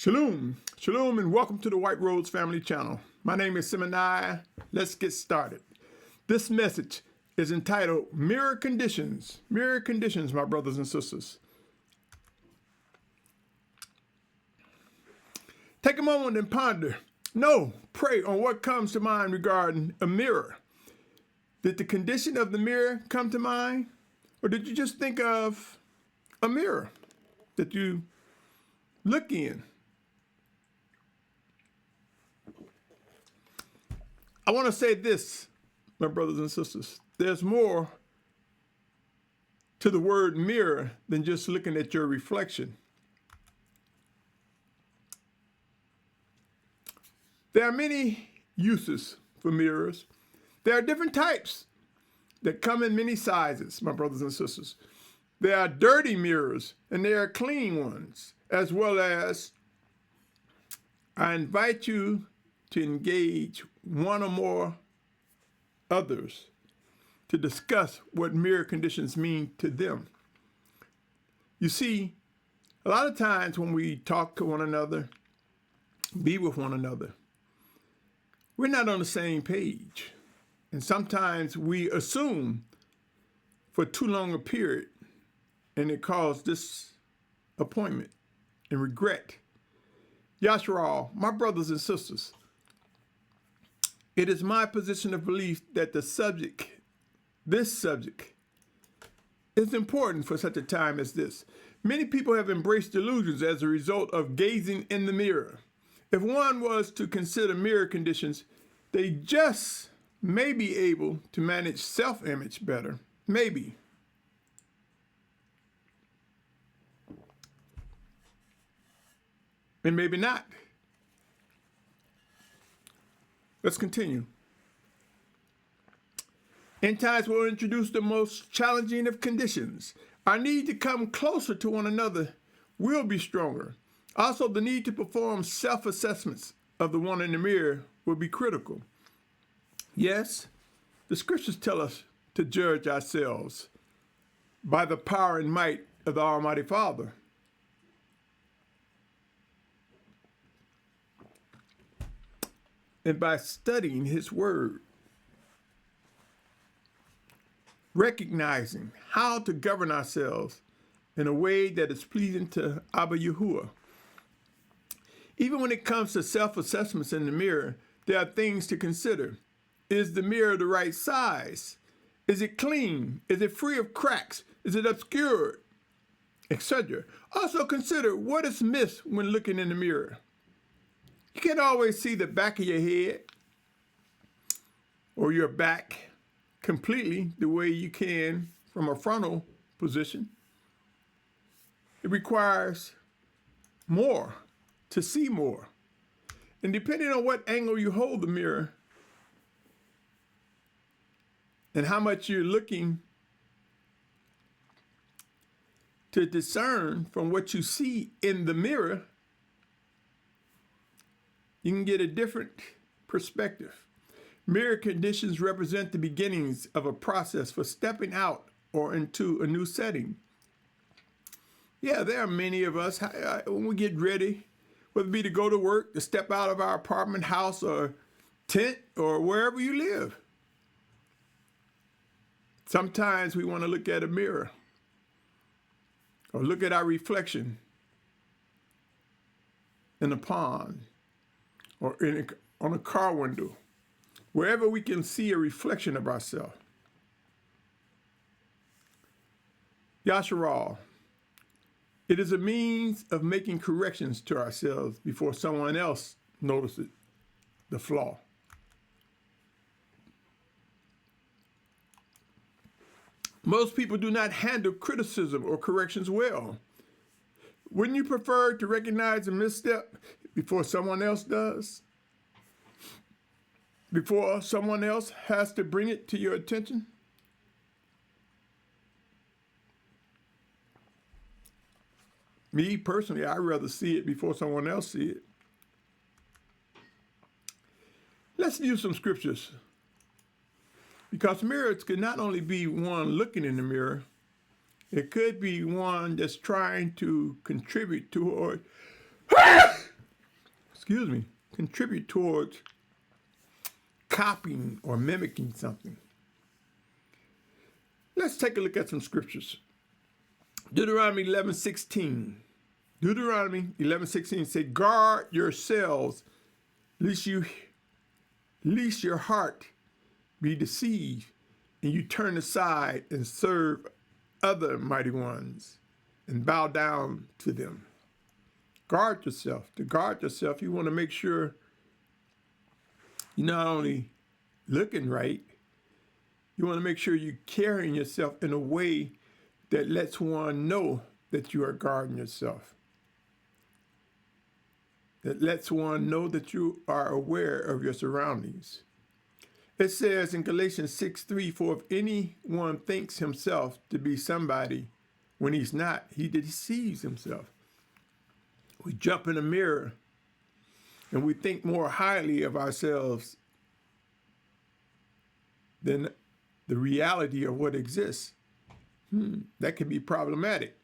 Shalom, shalom, and welcome to the White Rose Family Channel. My name is Symmanayah. Let's get started. This message is entitled Mirror Conditions. Mirror Conditions, my brothers and sisters. Take a moment and ponder. No, pray on what comes to mind regarding a mirror. Did the condition of the mirror come to mind? Or did you just think of a mirror that you look in? I want to say this, my brothers and sisters. There's more to the word mirror than just looking at your reflection. There are many uses for mirrors. There are different types that come in many sizes, my brothers and sisters. There are dirty mirrors and there are clean ones, as well as I invite you to engage one or more others to discuss what mirror conditions mean to them. You see, a lot of times when we talk to one another, be with one another, we're not on the same page. And sometimes we assume for too long a period, and it caused disappointment and regret. Yashar'al, my brothers and sisters, it is my position of belief that this subject, is important for such a time as this. Many people have embraced delusions as a result of gazing in the mirror. If one was to consider mirror conditions, they just may be able to manage self-image better. Maybe. And maybe not. Let's continue. Endtimes will introduce the most challenging of conditions. Our need to come closer to one another will be stronger. Also, the need to perform self-assessments of the one in the mirror will be critical. Yes, the scriptures tell us to judge ourselves by the power and might of the Almighty Father. And by studying his word, recognizing how to govern ourselves in a way that is pleasing to Abba Yahuah. Even when it comes to self-assessments in the mirror, there are things to consider. Is the mirror the right size? Is it clean? Is it free of cracks? Is it obscured? Etc. Also consider what is missed when looking in the mirror. You can't always see the back of your head or your back completely the way you can from a frontal position. It requires more to see more. And depending on what angle you hold the mirror and how much you're looking to discern from what you see in the mirror, you can get a different perspective. Mirror conditions represent the beginnings of a process for stepping out or into a new setting. Yeah, there are many of us, when we get ready, whether it be to go to work, to step out of our apartment, house, or tent, or wherever you live. Sometimes we want to look at a mirror or look at our reflection in a pond or on a car window, wherever we can see a reflection of ourselves. Yashar'al, it is a means of making corrections to ourselves before someone else notices the flaw. Most people do not handle criticism or corrections well. Wouldn't you prefer to recognize a misstep before someone else does? Before someone else has to bring it to your attention? Me personally, I'd rather see it before someone else see it. Let's use some scriptures. Because mirrors could not only be one looking in the mirror, it could be one that's trying to contribute toward contribute towards copying or mimicking something. Let's take a look at some scriptures. Deuteronomy 11:16. Deuteronomy 11:16 say, guard yourselves, lest your heart be deceived, and you turn aside and serve other mighty ones and bow down to them. Guard yourself. To guard yourself, you want to make sure you're not only looking right, you want to make sure you're carrying yourself in a way that lets one know that you are guarding yourself. That lets one know that you are aware of your surroundings. It says in Galatians 6:3, for if anyone thinks himself to be somebody when he's not, he deceives himself. We jump in a mirror and we think more highly of ourselves than the reality of what exists. That can be problematic.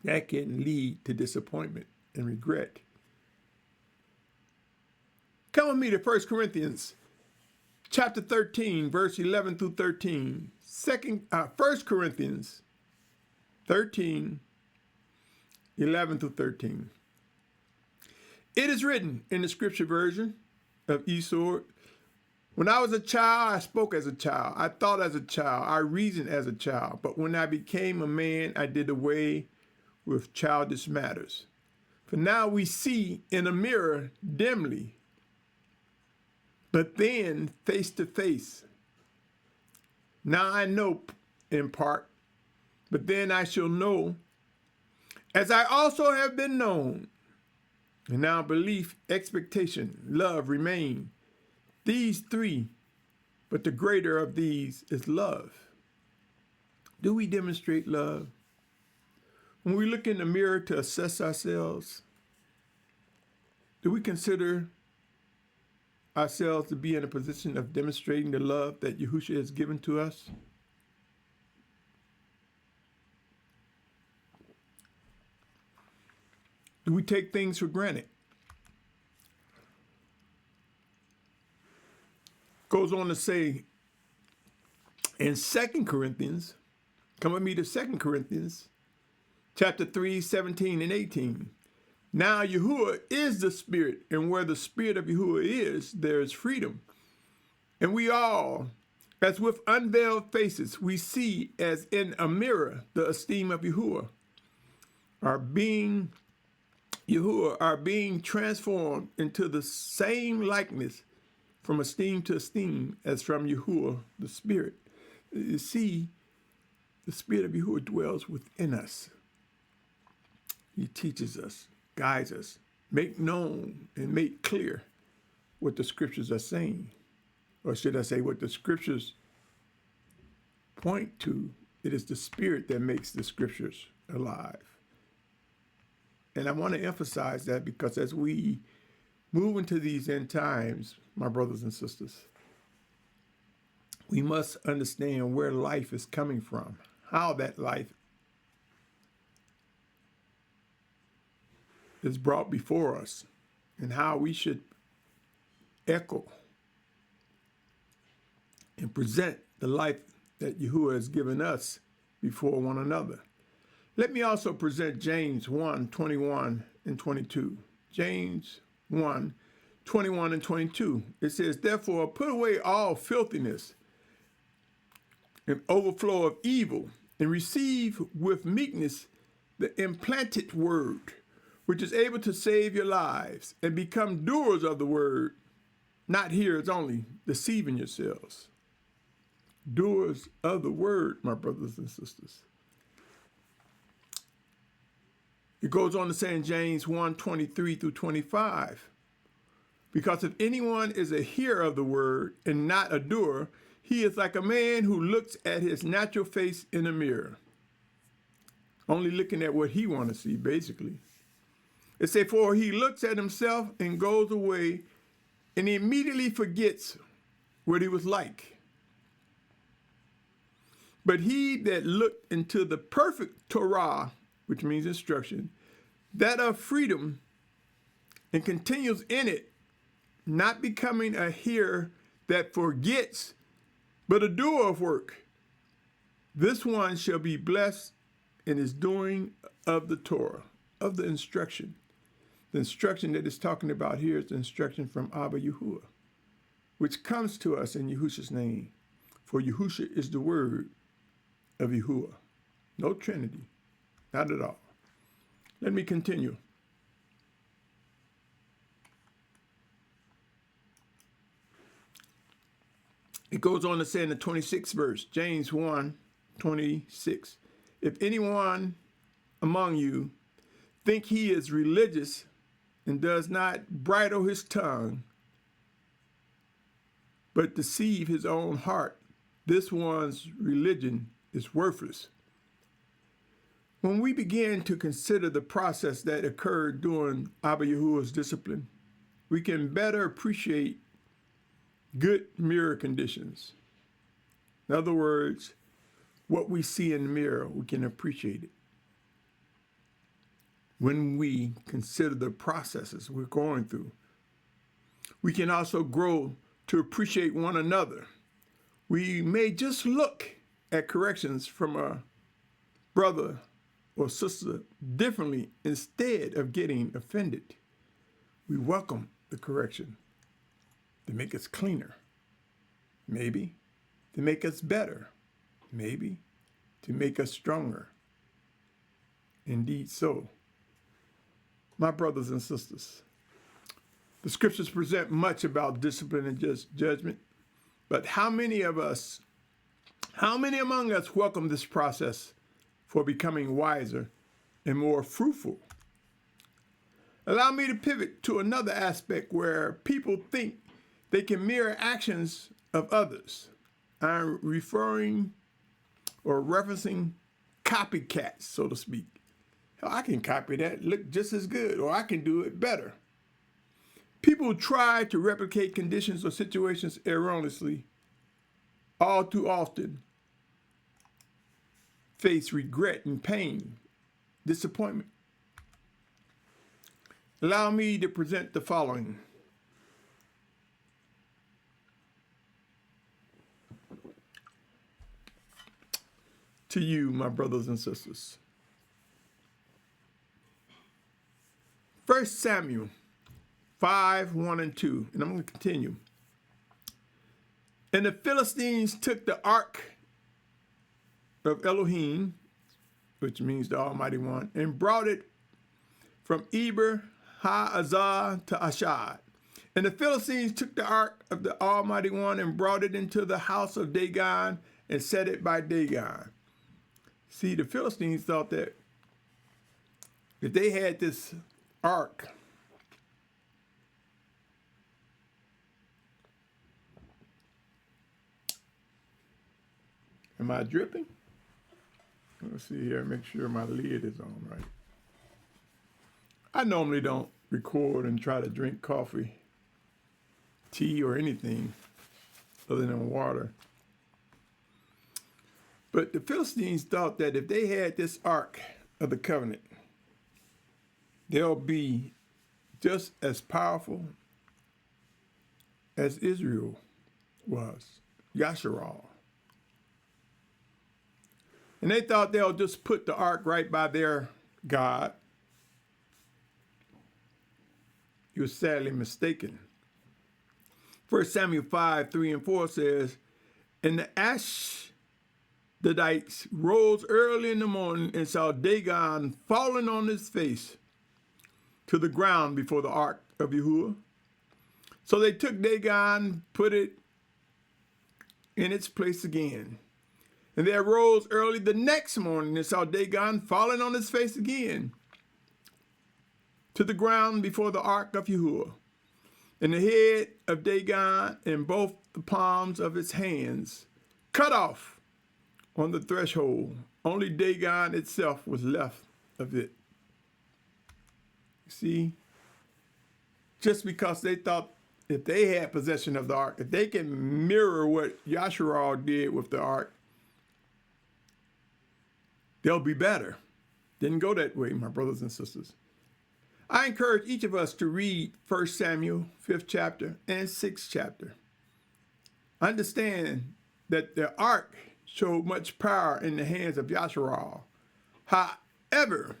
That can lead to disappointment and regret. Come with me to 1 Corinthians chapter 13, verse 11 through 13. 1 Corinthians 13, 11 through 13. It is written in the scripture version of eSword, when I was a child, I spoke as a child. I thought as a child. I reasoned as a child. But when I became a man, I did away with childish matters. For now we see in a mirror dimly, but then face to face. Now I know in part, but then I shall know, as I also have been known. And now belief, expectation, love remain. These three, but the greater of these is love. Do we demonstrate love? When we look in the mirror to assess ourselves, do we consider ourselves to be in a position of demonstrating the love that Yahusha has given to us? Do we take things for granted? Goes on to say in 2 Corinthians, come with me to 2 Corinthians, chapter 3, 17 and 18. Now Yahuah is the Spirit, and where the Spirit of Yahuah is, there is freedom. And we all, as with unveiled faces, we see as in a mirror the esteem of Yahuah, are being transformed into the same likeness from esteem to esteem as from Yahuah, the Spirit. You see, the Spirit of Yahuah dwells within us. He teaches us, guides us, make known and make clear what the scriptures are saying. Or should I say what the scriptures point to. It is the Spirit that makes the scriptures alive. And I want to emphasize that because as we move into these end times, my brothers and sisters, we must understand where life is coming from, how that life is brought before us, and how we should echo and present the life that Yahuah has given us before one another. Let me also present James 1, 21 and 22. James 1, 21 and 22. It says, therefore, put away all filthiness and overflow of evil, and receive with meekness the implanted word, which is able to save your lives, and become doers of the word, not hearers only, deceiving yourselves. Doers of the word, my brothers and sisters. It goes on to say in James 1, 23 through 25, because if anyone is a hearer of the word and not a doer, he is like a man who looks at his natural face in a mirror, only looking at what he wants to see, basically. It says, for he looks at himself and goes away and he immediately forgets what he was like. But he that looked into the perfect Torah, which means instruction, that of freedom and continues in it, not becoming a hearer that forgets, but a doer of work, this one shall be blessed in his doing of the Torah, of the instruction. The instruction that it's talking about here is the instruction from Abba Yahuah, which comes to us in Yahusha's name. For Yahusha is the word of Yahuah. No Trinity, not at all. Let me continue. It goes on to say in the 26th verse, James 1:26, if anyone among you think he is religious and does not bridle his tongue, but deceive his own heart, this one's religion is worthless. When we begin to consider the process that occurred during Abba Yahuah's discipline, we can better appreciate good mirror conditions. In other words, what we see in the mirror, we can appreciate it. When we consider the processes we're going through, we can also grow to appreciate one another. We may just look at corrections from a brother or sister differently instead of getting offended. We welcome the correction to make us cleaner, maybe to make us better, maybe to make us stronger. Indeed so. My brothers and sisters, the scriptures present much about discipline and just judgment, but how many among us welcome this process for becoming wiser and more fruitful? Allow me to pivot to another aspect where people think they can mirror actions of others. I'm referring or referencing copycats, so to speak. Hell, I can copy that, look just as good, or I can do it better. People try to replicate conditions or situations erroneously, all too often face regret and pain, disappointment. Allow me to present the following. To you, my brothers and sisters. 1 Samuel 5:1-2, and I'm going to continue. And the Philistines took the ark of Elohim, which means the Almighty One, and brought it from Eber ha-Azah to Ashad. And the Philistines took the ark of the Almighty One and brought it into the house of Dagon and set it by Dagon. See, the Philistines thought that if they had this ark, am I dripping? Let's see here, make sure my lid is on right. I normally don't record and try to drink coffee, tea, or anything other than water. But the Philistines thought that if they had this ark of the covenant, they'll be just as powerful as Israel was, Yashar'al. And they thought they'll just put the ark right by their God. You were sadly mistaken. 1 Samuel 5:3-4 says, and the Ashdodites rose early in the morning and saw Dagon falling on his face to the ground before the ark of Yahuah. So they took Dagon, put it in its place again. And they arose early the next morning and saw Dagon falling on his face again to the ground before the ark of Yahuah. And the head of Dagon and both the palms of his hands cut off on the threshold. Only Dagon itself was left of it. See, just because they thought if they had possession of the ark, if they can mirror what Yashar'al did with the ark, they'll be better. Didn't go that way, my brothers and sisters. I encourage each of us to read 1 Samuel, 5th chapter, and 6th chapter. Understand that the ark showed much power in the hands of Yashar'al. However,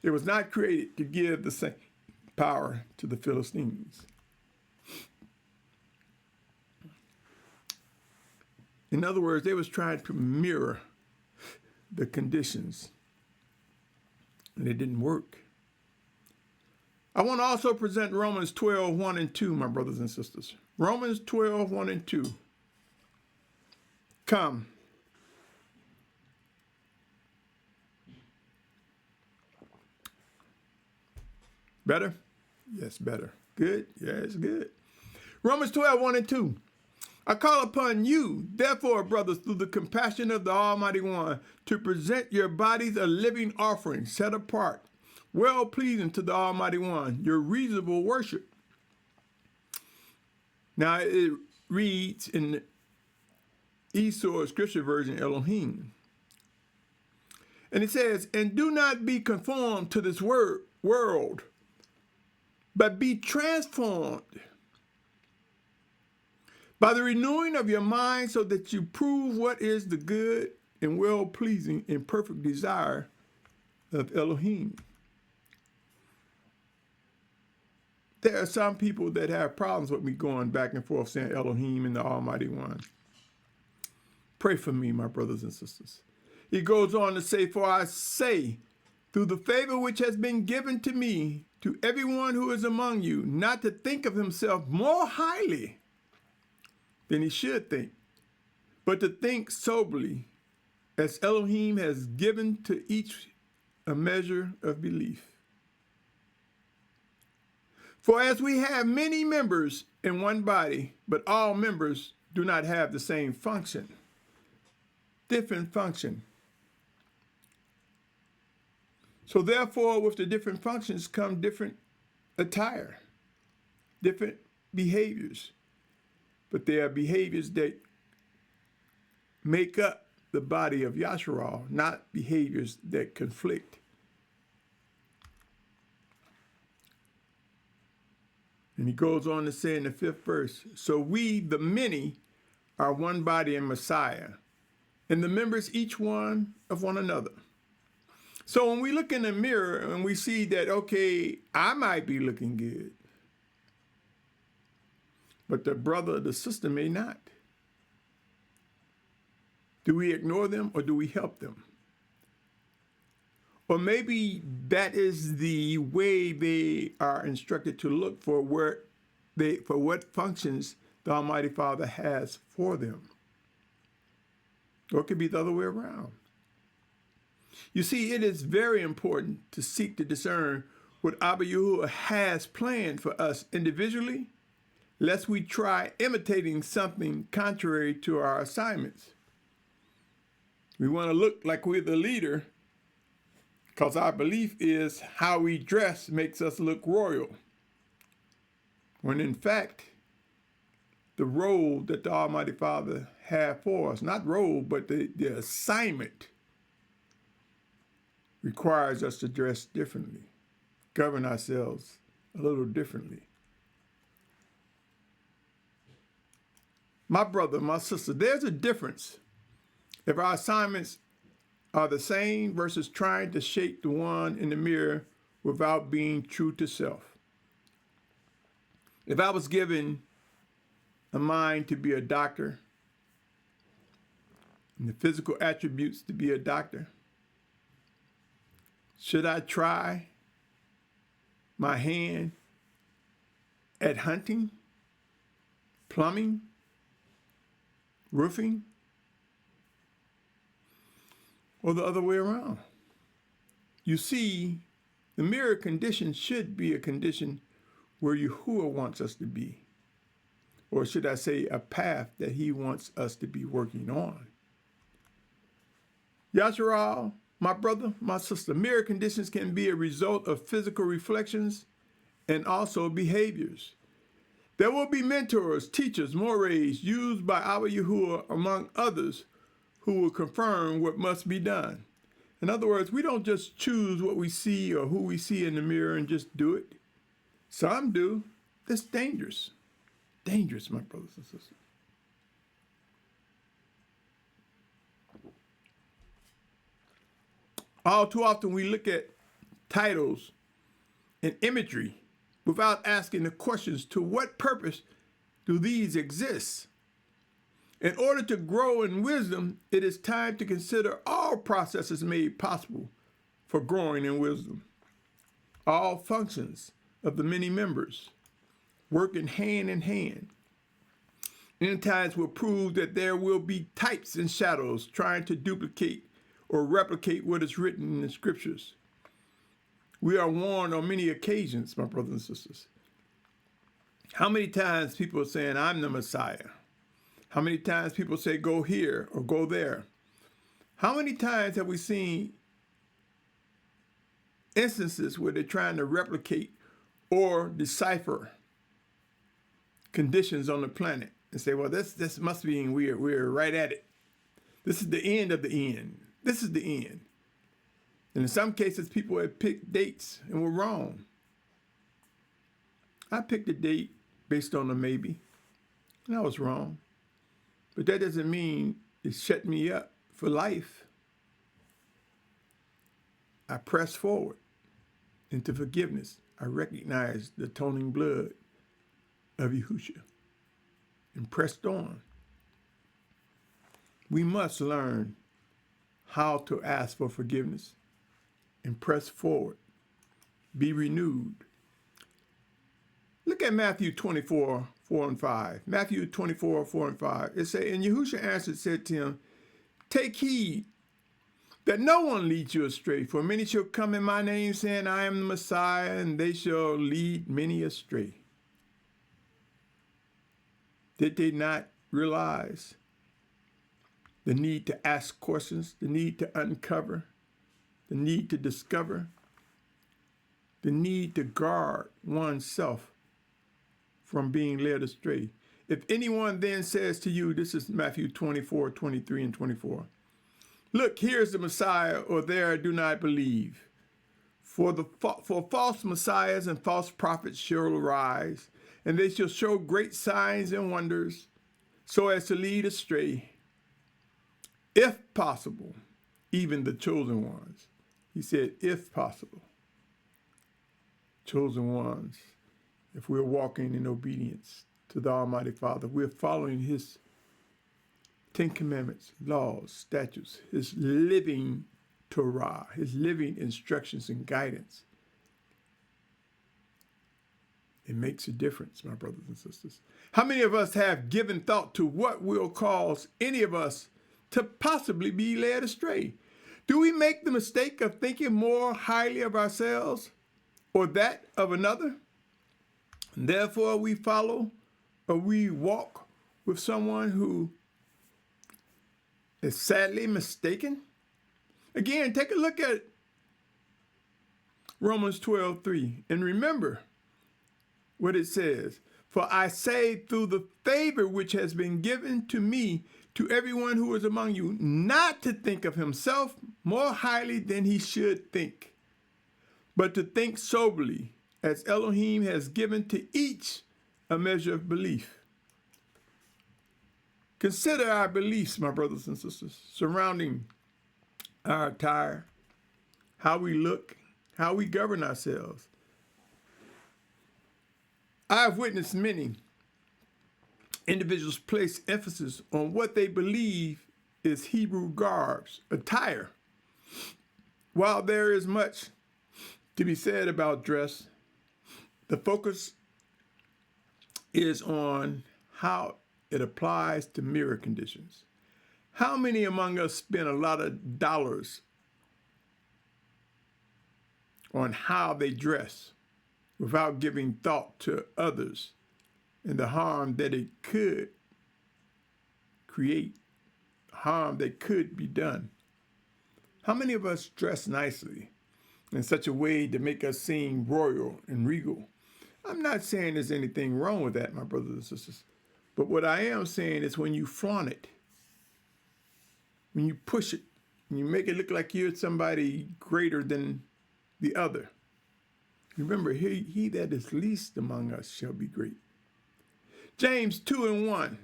it was not created to give the same power to the Philistines. In other words, they was trying to mirror the conditions, and it didn't work. I want to also present Romans 12, 1 and 2, my brothers and sisters. Romans 12, 1 and 2. Come. Better? Yes, better. Good? Yes, good. Romans 12, 1 and 2. I call upon you, therefore, brothers, through the compassion of the Almighty One, to present your bodies a living offering, set apart, well-pleasing to the Almighty One, your reasonable worship. Now, it reads in the Esau Scripture Version, Elohim. And it says, and do not be conformed to this world, but be transformed by the renewing of your mind, so that you prove what is the good and well-pleasing and perfect desire of Elohim. There are some people that have problems with me going back and forth saying Elohim and the Almighty One. Pray for me, my brothers and sisters. He goes on to say, for I say, through the favor which has been given to me, to everyone who is among you, not to think of himself more highly than he should think, but to think soberly, as Elohim has given to each a measure of belief. For as we have many members in one body, but all members do not have the same function, different function. So therefore, with the different functions come different attire, different behaviors. But they are behaviors that make up the body of Yashar'al, not behaviors that conflict. And he goes on to say in the 5th verse, so we, the many, are one body in Messiah, and the members each one of one another. So when we look in the mirror and we see that, okay, I might be looking good, but the brother or the sister may not. Do we ignore them or do we help them? Or maybe that is the way they are instructed to look for what functions the Almighty Father has for them. Or it could be the other way around. You see, it is very important to seek to discern what Abba Yahuah has planned for us individually, lest we try imitating something contrary to our assignments. We want to look like we're the leader, because our belief is how we dress makes us look royal. When in fact, the role that the Almighty Father has for us, not role, but the assignment, requires us to dress differently, govern ourselves a little differently. My brother, my sister, there's a difference if our assignments are the same versus trying to shape the one in the mirror without being true to self. If I was given a mind to be a doctor and the physical attributes to be a doctor, should I try my hand at hunting, plumbing, roofing, or the other way around? You see, the mirror condition should be a condition where Yahuah wants us to be, or should I say a path that he wants us to be working on. Yashar'al, my brother, my sister, mirror conditions can be a result of physical reflections and also behaviors. There will be mentors, teachers, mores used by Abba Yahuah, among others, who will confirm what must be done. In other words, we don't just choose what we see or who we see in the mirror and just do it. Some do. That's dangerous. Dangerous, my brothers and sisters. All too often we look at titles and imagery without asking the questions, to what purpose do these exist? In order to grow in wisdom, it is time to consider all processes made possible for growing in wisdom. All functions of the many members working hand in hand. Endtimes will prove that there will be types and shadows trying to duplicate or replicate what is written in the scriptures. We are warned on many occasions, my brothers and sisters. How many times people are saying, I'm the Messiah? How many times people say, go here or go there? How many times have we seen instances where they're trying to replicate or decipher conditions on the planet and say, well, this must be weird. We're right at it. This is the end of the end. This is the end. And in some cases, people have picked dates and were wrong. I picked a date based on a maybe, and I was wrong. But that doesn't mean it shut me up for life. I pressed forward into forgiveness. I recognized the atoning blood of Yahusha and pressed on. We must learn how to ask for forgiveness and press forward, be renewed. Look at Matthew 24, 4 and 5. Matthew 24, 4 and 5. It says, and Yahusha answered, said to him, take heed that no one leads you astray, for many shall come in my name, saying, I am the Messiah, and they shall lead many astray. Did they not realize the need to ask questions, the need to uncover, the need to discover, the need to guard oneself from being led astray? If anyone then says to you, this is Matthew 24, 23 and 24, look, here's the Messiah, or there, do not believe. For false messiahs and false prophets shall arise, and they shall show great signs and wonders, so as to lead astray, if possible, even the chosen ones. He said, if possible. Chosen ones, if we're walking in obedience to the Almighty Father, we're following his 10 commandments, laws, statutes, his living Torah, his living instructions and guidance. It makes a difference, my brothers and sisters. How many of us have given thought to what will cause any of us to possibly be led astray? Do we make the mistake of thinking more highly of ourselves or that of another? And therefore we follow or we walk with someone who is sadly mistaken? Again, take a look at Romans 12:3 and remember what it says. For I say, through the favor which has been given to me, to everyone who is among you, not to think of himself more highly than he should think, but to think soberly, as Elohim has given to each a measure of belief. Consider our beliefs, my brothers and sisters, surrounding our attire, how we look, how we govern ourselves. I've witnessed many individuals place emphasis on what they believe is Hebrew garbs, attire. While there is much to be said about dress, the focus is on how it applies to mirror conditions. How many among us spend a lot of dollars on how they dress without giving thought to others and the harm that it could create, harm that could be done? How many of us dress nicely in such a way to make us seem royal and regal? I'm not saying there's anything wrong with that, my brothers and sisters. But what I am saying is when you flaunt it, when you push it, and you make it look like you're somebody greater than the other. Remember, he that is least among us shall be great. James 2:1.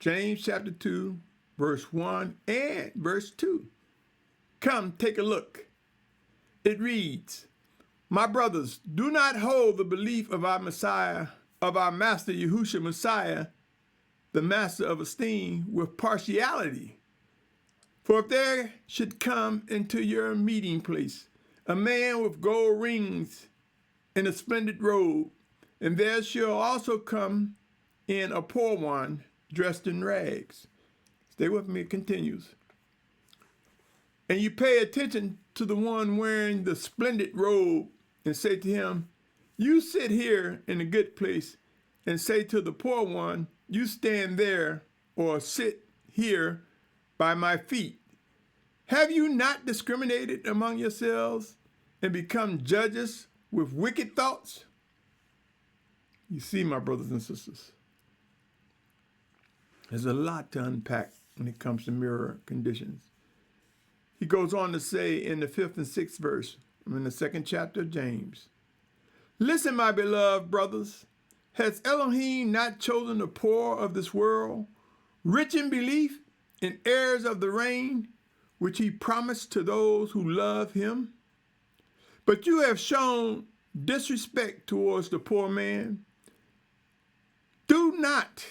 James chapter 2, verse 1 and verse 2. Come, take a look. It reads, my brothers, do not hold the belief of our Messiah, of our Master Yahusha Messiah, the Master of esteem, with partiality. For if there should come into your meeting place a man with gold rings and a splendid robe, and there shall also come in a poor one dressed in rags. Stay with me, it continues. And you pay attention to the one wearing the splendid robe and say to him, you sit here in a good place, and say to the poor one, you stand there or sit here by my feet. Have you not discriminated among yourselves and become judges with wicked thoughts? You see, my brothers and sisters, there's a lot to unpack when it comes to mirror conditions. He goes on to say in the 5th and 6th verse, in the 2nd chapter of James, listen, my beloved brothers, has Elohim not chosen the poor of this world, rich in belief and heirs of the reign, which he promised to those who love him? But you have shown disrespect towards the poor man. Do not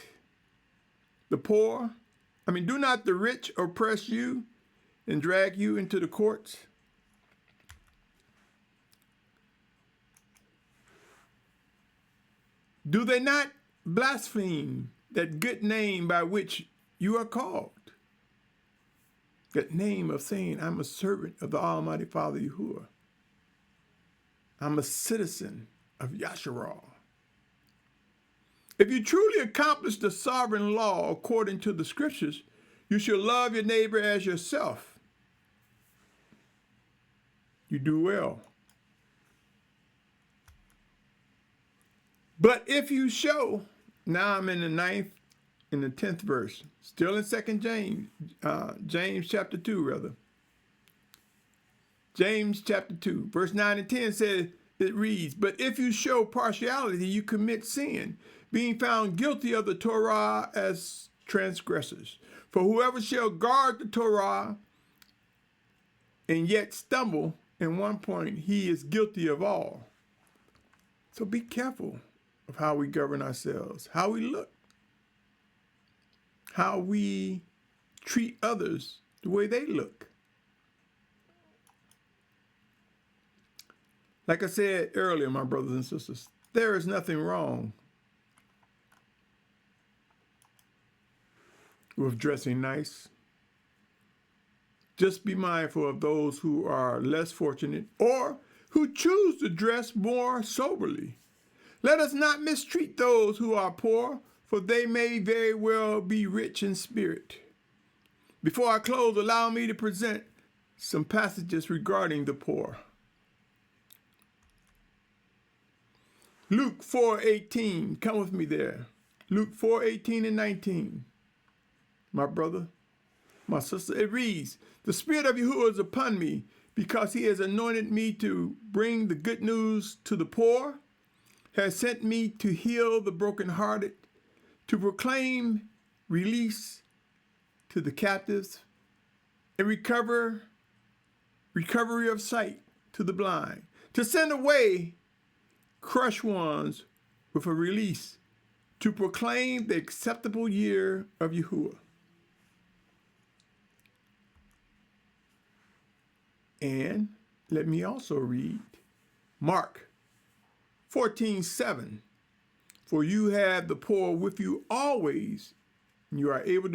the rich oppress you and drag you into the courts? Do they not blaspheme that good name by which you are called? That name of saying, I'm a servant of the Almighty Father Yahuah. I'm a citizen of Yashar'al. If you truly accomplish the sovereign law according to the scriptures, you shall love your neighbor as yourself. You do well. But if you show, now I'm in the 9th and the 10th verse, still in 2nd James, James chapter 2 rather. James chapter 2, verse 9 and 10 says, it reads, but if you show partiality, you commit sin, being found guilty of the Torah as transgressors. For whoever shall guard the Torah and yet stumble in one point, he is guilty of all. So be careful of how we govern ourselves, how we look, how we treat others the way they look. Like I said earlier, my brothers and sisters, there is nothing wrong with dressing nice. Just be mindful of those who are less fortunate or who choose to dress more soberly. Let us not mistreat those who are poor, for they may very well be rich in spirit. Before I close, allow me to present some passages regarding the poor. Luke 4:18, come with me there. Luke 4:18 and 19. My brother, my sister, it reads, the Spirit of Yahuah is upon me, because he has anointed me to bring the good news to the poor, has sent me to heal the brokenhearted, to proclaim release to the captives, and recovery of sight to the blind, to send away crushed ones with a release, to proclaim the acceptable year of Yahuah. And let me also read Mark 14:7. For you have the poor with you always, and you are able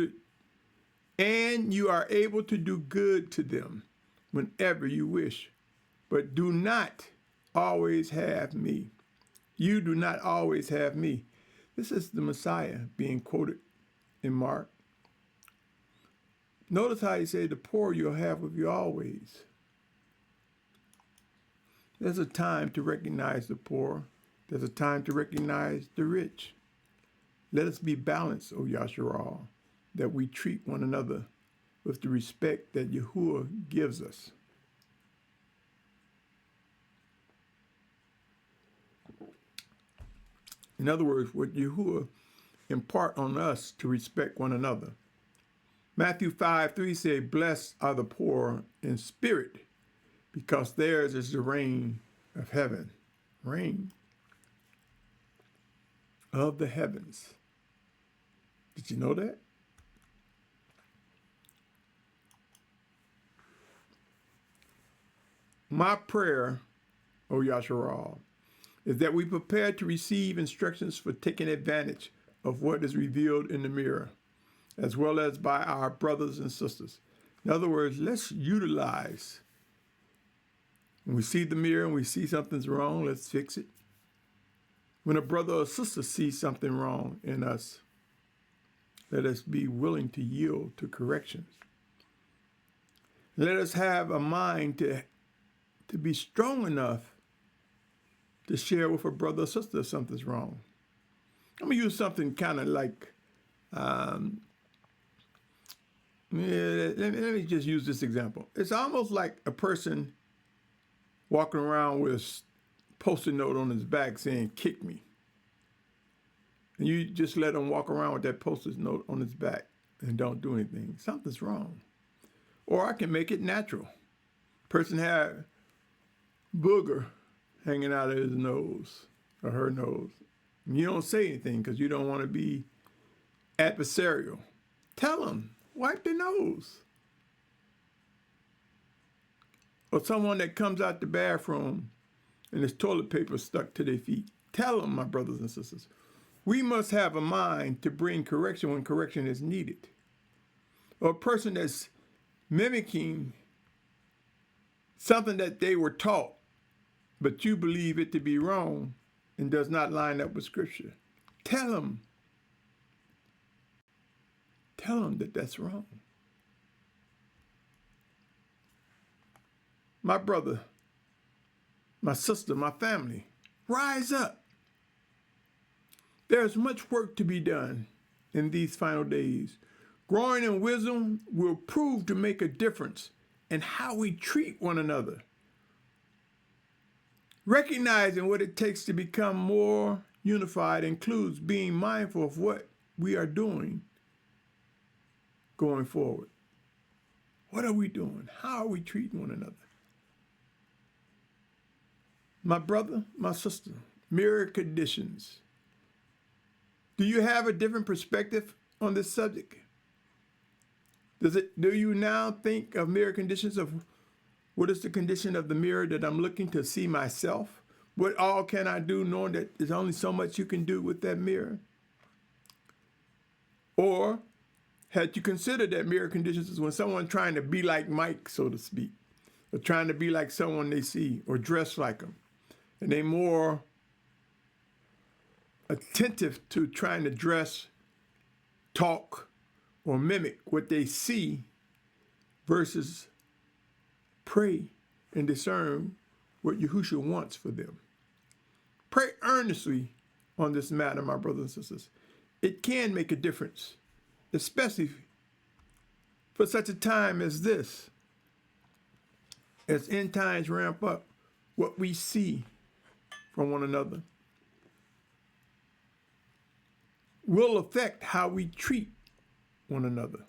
to do good to them whenever you wish, but do not always have me. You do not always have me. This is the Messiah being quoted in Mark. Notice how he said, the poor you'll have with you always. There's a time to recognize the poor. There's a time to recognize the rich. Let us be balanced, O Yashar'al, that we treat one another with the respect that Yahuah gives us. In other words, what Yahuah impart on us to respect one another. Matthew 5:3 says, "Blessed are the poor in spirit, because theirs is the reign of heaven." Reign of the heavens. Did you know that? My prayer, O Yashar'al, is that we prepare to receive instructions for taking advantage of what is revealed in the mirror, as well as by our brothers and sisters. In other words, let's utilize. When we see the mirror and we see something's wrong, let's fix it. When a brother or sister sees something wrong in us, let us be willing to yield to correction. Let us have a mind to be strong enough to share with a brother or sister if something's wrong. I'm going to use something kind of like, let me just use this example. It's almost like a person walking around with a Post-it note on his back saying, "Kick me." And you just let him walk around with that Post-it note on his back and don't do anything. Something's wrong. Or I can make it natural. Person had booger hanging out of his nose or her nose. And you don't say anything because you don't want to be adversarial. Tell them, wipe their nose. Or someone that comes out the bathroom and there's toilet paper stuck to their feet. Tell them, my brothers and sisters, we must have a mind to bring correction when correction is needed. Or a person that's mimicking something that they were taught, but you believe it to be wrong and does not line up with Scripture. Tell them. Tell them that that's wrong. My brother, my sister, my family, rise up. There's much work to be done in these final days. Growing in wisdom will prove to make a difference in how we treat one another. Recognizing what it takes to become more unified includes being mindful of what we are doing going forward. What are we doing? How are we treating one another? My brother, my sister, mirror conditions. Do you have a different perspective on this subject? Do you now think of mirror conditions of what is the condition of the mirror that I'm looking to see myself? What all can I do knowing that there's only so much you can do with that mirror? Or had you considered that mirror conditions is when someone trying to be like Mike, so to speak, or trying to be like someone they see or dress like them, and they more attentive to trying to dress, talk, or mimic what they see versus pray and discern what Yahusha wants for them. Pray earnestly on this matter, my brothers and sisters. It can make a difference, especially for such a time as this. As end times ramp up, what we see from one another will affect how we treat one another.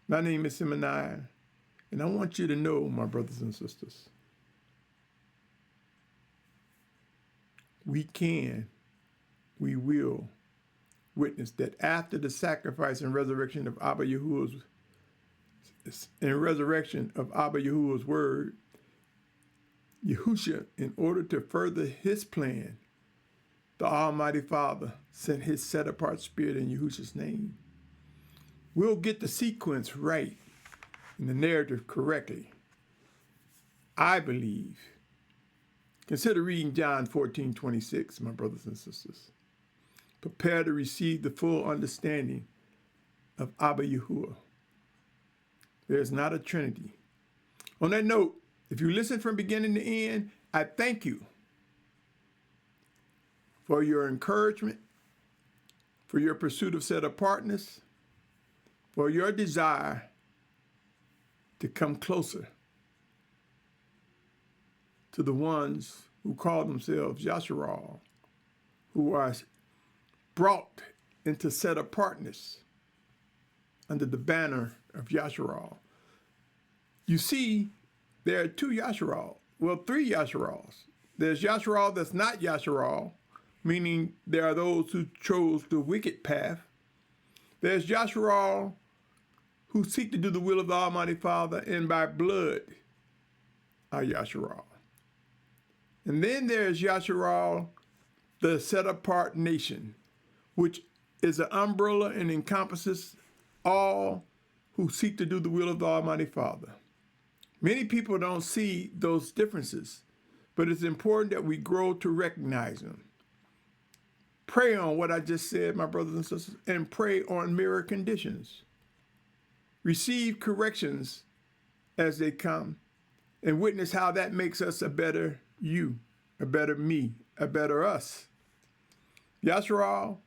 My name is Symmanayah, and I want you to know, my brothers and sisters, we will witness that after the sacrifice and resurrection of Abba Yahuwah's word, Yahusha, in order to further his plan, the Almighty Father sent his set-apart spirit in Yahusha's name. We'll get the sequence right and the narrative correctly, I believe. Consider reading John 14:26, my brothers and sisters. Prepare to receive the full understanding of Abba Yahuah. There is not a Trinity. On that note, if you listen from beginning to end, I thank you for your encouragement, for your pursuit of set apartness, for your desire to come closer to the ones who call themselves Yashar'al, who are brought into set apartness under the banner of Yashar'al. You see, there are two Yashar'al, well, three Yashar'als. There's Yashar'al that's not Yashar'al, meaning there are those who chose the wicked path. There's Yashar'al who seek to do the will of the Almighty Father and by blood are Yashar'al. And then there's Yashar'al, the set-apart nation, which is an umbrella and encompasses all who seek to do the will of the Almighty Father. Many people don't see those differences, but it's important that we grow to recognize them. Pray on what I just said, my brothers and sisters, and pray on mirror conditions. Receive corrections as they come, and witness how that makes us a better you, a better me, a better us. Yashar'al,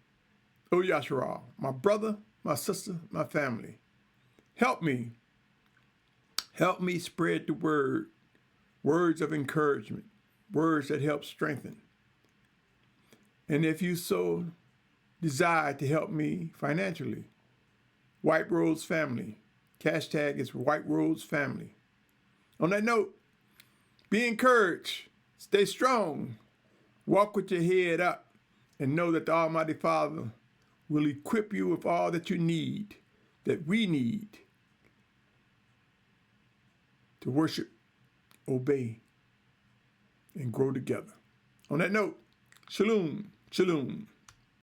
oh Yashar'al, my brother, my sister, my family, help me. Help me spread the word, words of encouragement, words that help strengthen. And if you so desire to help me financially, White Rose Family, cash tag is White Rose Family. On that note, be encouraged, stay strong, walk with your head up, and know that the Almighty Father will equip you with all that you need, that we need, to worship, obey, and grow together. On that note, shalom, shalom.